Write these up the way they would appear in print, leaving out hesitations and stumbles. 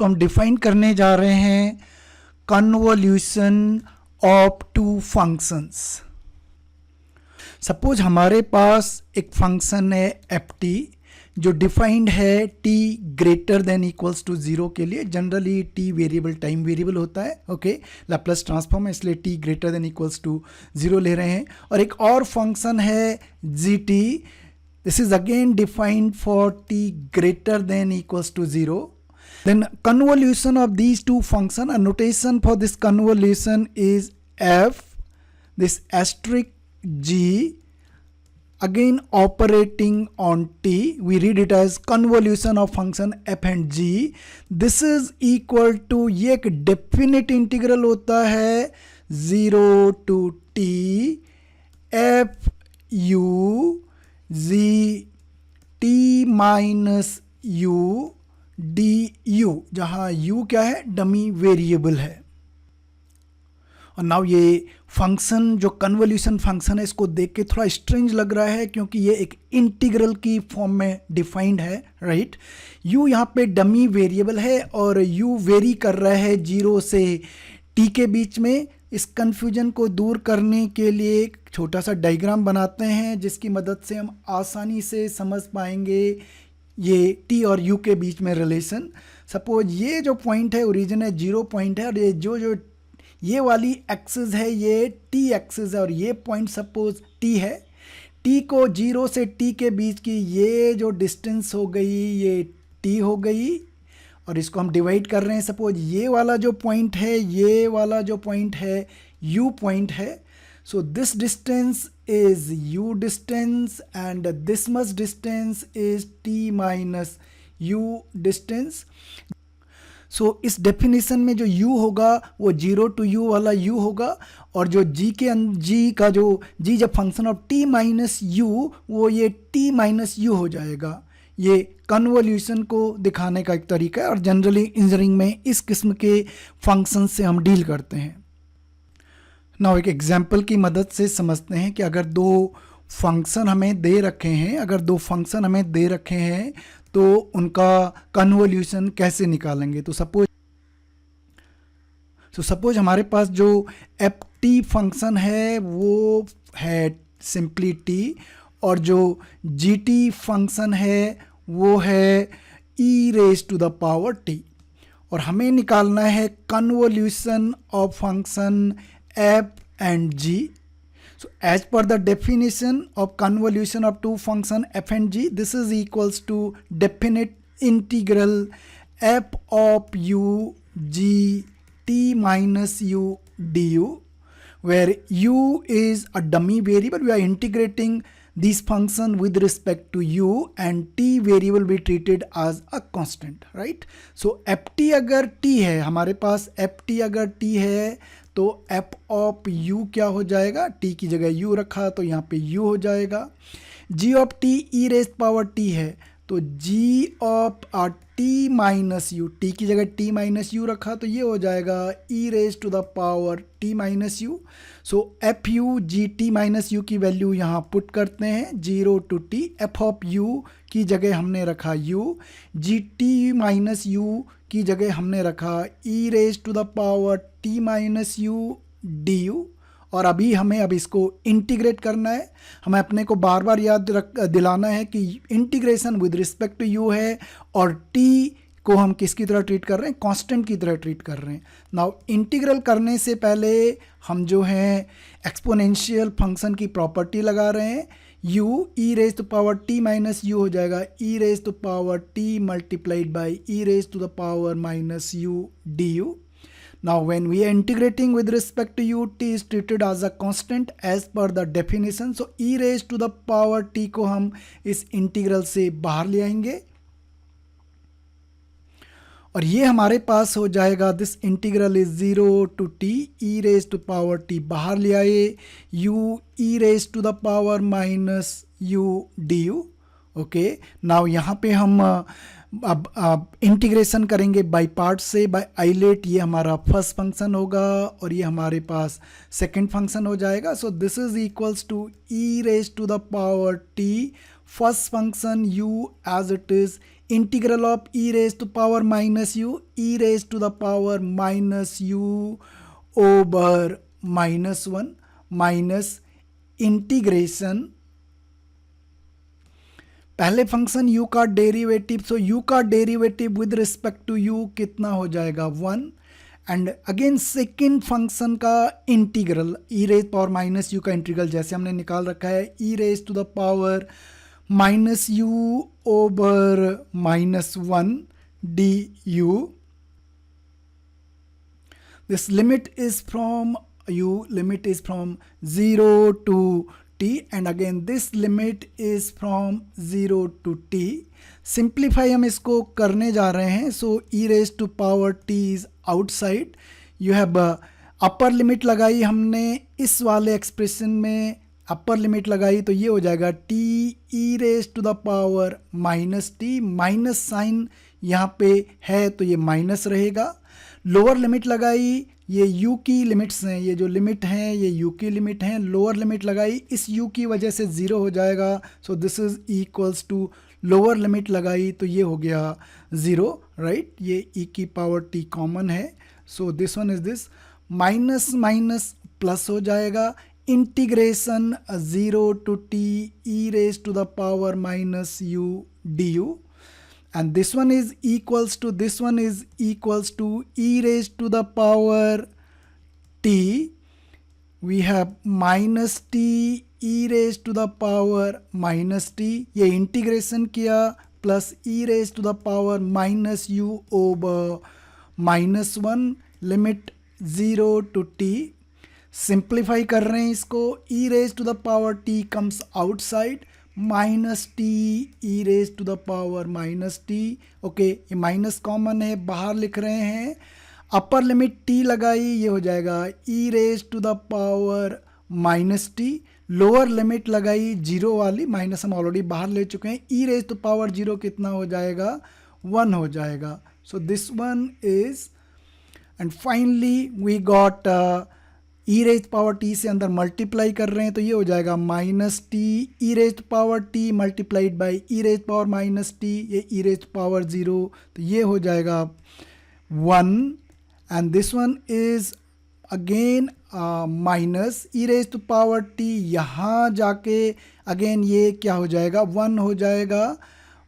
सो हम डिफाइन करने जा रहे हैं convolution of two functions. Suppose हमारे पास एक फंक्शन है एफ टी जो डिफाइंड है t greater than equals to 0 के लिए। Generally t variable time variable होता है, ओके, लैप्लास ट्रांसफॉर्म है, इसलिए t greater than equals to 0 ले रहे हैं। और एक और फंक्शन है gt, this is again defined for t greater than equals to 0। Then convolution of these two functions, a notation for this convolution is f, this asterisk g, again operating on t. We read it as convolution of function f and g. This is equal to, ये एक definite integral होता है 0 to t f u g t minus u du, जहां u क्या है, dummy variable है। और now ये फंक्शन जो कन्वोल्यूशन फंक्शन है, इसको देख के थोड़ा स्ट्रेंज लग रहा है क्योंकि ये एक इंटीग्रल की फॉर्म में डिफाइंड है, राइट। u यहाँ पे डमी वेरिएबल है और u वेरी कर रहा है 0 से t के बीच में। इस कंफ्यूजन को दूर करने के लिए एक छोटा सा डायग्राम बनाते हैं जिसकी मदद से हम आसानी से समझ पाएंगे ये t और u के बीच में रिलेशन। सपोज ये जो पॉइंट है, ओरिजिन है, 0 पॉइंट है, और ये जो ये वाली एक्सिस है ये t एक्सिस है, और ये पॉइंट सपोज t है। t को 0 से t के बीच की ये जो डिस्टेंस हो गई ये t हो गई, और इसको हम डिवाइड कर रहे हैं। सपोज ये वाला जो पॉइंट है, ये वाला जो पॉइंट है u पॉइंट है। So this distance is u distance and this much distance is t minus u distance. So इस डेफिनेशन में जो u होगा वो 0 to u वाला u होगा, और जो g के g का जो g जब function of t minus u, वो ये t माइनस u हो जाएगा। ये कन्वोल्यूशन को दिखाने का एक तरीका है और जनरली इंजीनियरिंग में इस किस्म के फंक्शन से हम डील करते हैं। नाउ एक एग्जाम्पल की मदद से समझते हैं कि अगर दो फंक्शन हमें दे रखे हैं, तो उनका कन्वोल्यूशन कैसे निकालेंगे। तो सपोज हमारे पास जो एफ टी फंक्शन है वो है सिंपली t, और जो जी टी फंक्शन है वो है e raise to the power t, और हमें निकालना है convolution of function f and g. So as per the definition of convolution of two function f and g, this is equals to definite integral f of u g t minus u du, where u is a dummy variable. We are integrating this function with respect to u and t variable be treated as a constant, right? So ft अगर t है, हमारे पास ft अगर t है तो f of u क्या हो जाएगा, t की जगह u रखा तो यहाँ पे u हो जाएगा। g of t e rest power t है तो g of t minus u, t की जगह t माइनस u रखा तो ये हो जाएगा e raise to the power t minus u। So f u g t minus u की वैल्यू यहाँ पुट करते हैं 0 to t। F of u की जगह हमने रखा u, g t minus u की जगह हमने रखा e raise to the power t minus u du। और अभी हमें इसको इंटीग्रेट करना है। हमें अपने को बार बार याद दिलाना है कि integration with respect to u है और t को हम किसकी तरह ट्रीट कर रहे हैं, कांस्टेंट की तरह ट्रीट कर रहे हैं। नाउ इंटीग्रल करने से पहले हम जो है एक्सपोनेंशियल फंक्शन की प्रॉपर्टी लगा रहे हैं। u e raise to power t minus u हो जाएगा e raise to power t multiplied by e raise to the power minus u du। Now when we are integrating with respect to u, t is treated as a constant as per the definition. So e raised to the power t को हम इस integral से बाहर ले आएंगे और ये हमारे पास हो जाएगा this integral is 0 to t e raise to power t बाहर ले आए u e raise to the power minus u du। Okay, now यहाँ पे हम अब इंटीग्रेशन करेंगे बाय पार्ट से, बाय आइलेट। ये हमारा फर्स्ट फंक्शन होगा और ये हमारे पास सेकंड फंक्शन हो जाएगा। So this is equals to e raise to the power t first function u as it is integral of e raised to power minus u, e raised to the power minus u over minus 1 minus integration पहले function u का derivative, so u का derivative with respect to u कितना हो जाएगा 1, and again second function का integral e raise power minus u का integral जैसे हमने निकाल रखा है e raise to the power minus u over minus 1 du. This limit is from limit is from 0 to t, and again this limit is from 0 to t. Simplify हम इसको करने जा रहे हैं. So e raise to power t is outside. You have upper limit लगाई हमने इस वाले एक्सप्रेशन में, अपर लिमिट लगाई तो ये हो जाएगा t e raise to the power minus t, minus sign यहाँ पे है तो ये माइनस रहेगा. लोअर लिमिट लगाई, ये u की लिमिट्स हैं, ये जो लिमिट हैं ये u की लिमिट हैं. लोअर लिमिट लगाई, इस u की वजह से ज़ीरो हो जाएगा. So this is equals to lower limit लगाई तो ये हो गया ज़ीरो, राइट. ये e की पावर t कॉमन है. So this one is this, minus minus plus हो जाएगा. Integration 0 to t e raise to the power minus u du. And this one is equals to, this one is equals to e raised to the power t. We have minus t e raised to the power minus t. ये integration किया plus e raised to the power minus u over minus 1 limit 0 to t. Simplify कर रहे हैं इसको. e raised to the power t comes outside. Minus t e raise to the power minus t. Okay, ये minus common है, बाहर लिख रहे हैं. अपर लिमिट टी लगाई, ये हो जाएगा e raise to the power minus t. Lower limit लगाई जीरो वाली, माइनस हम ऑलरेडी बाहर ले चुके हैं. E raise to power zero कितना हो जाएगा 1 हो जाएगा. So this one is, and finally we got e raise power t से अंदर मल्टीप्लाई कर रहे हैं तो ये हो जाएगा minus t e raise power t multiplied by e raise power minus t. ये ई रेज पावर 0 तो ये हो जाएगा 1, and this one is again minus e raise to power t. यहाँ जाके अगेन ये क्या हो जाएगा 1 हो जाएगा.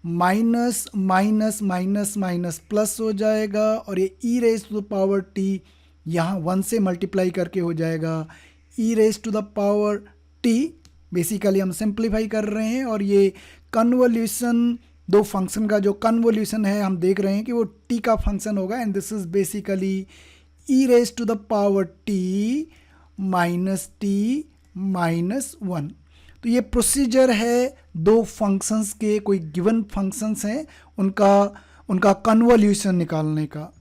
Minus minus minus minus plus हो जाएगा, और ये e raise to the power t यहाँ 1 से मल्टीप्लाई करके हो जाएगा e raise to the power t. Basically हम सिंप्लीफाई कर रहे हैं, और ये कन्वोल्यूशन, दो फंक्शन का जो कन्वोल्यूशन है हम देख रहे हैं कि वो t का फंक्शन होगा, and this is basically e raise to the power t minus t minus 1. तो ये प्रोसीजर है दो फंक्शंस के, कोई गिवन फंक्शंस हैं उनका कन्वोल्यूशन निकालने का.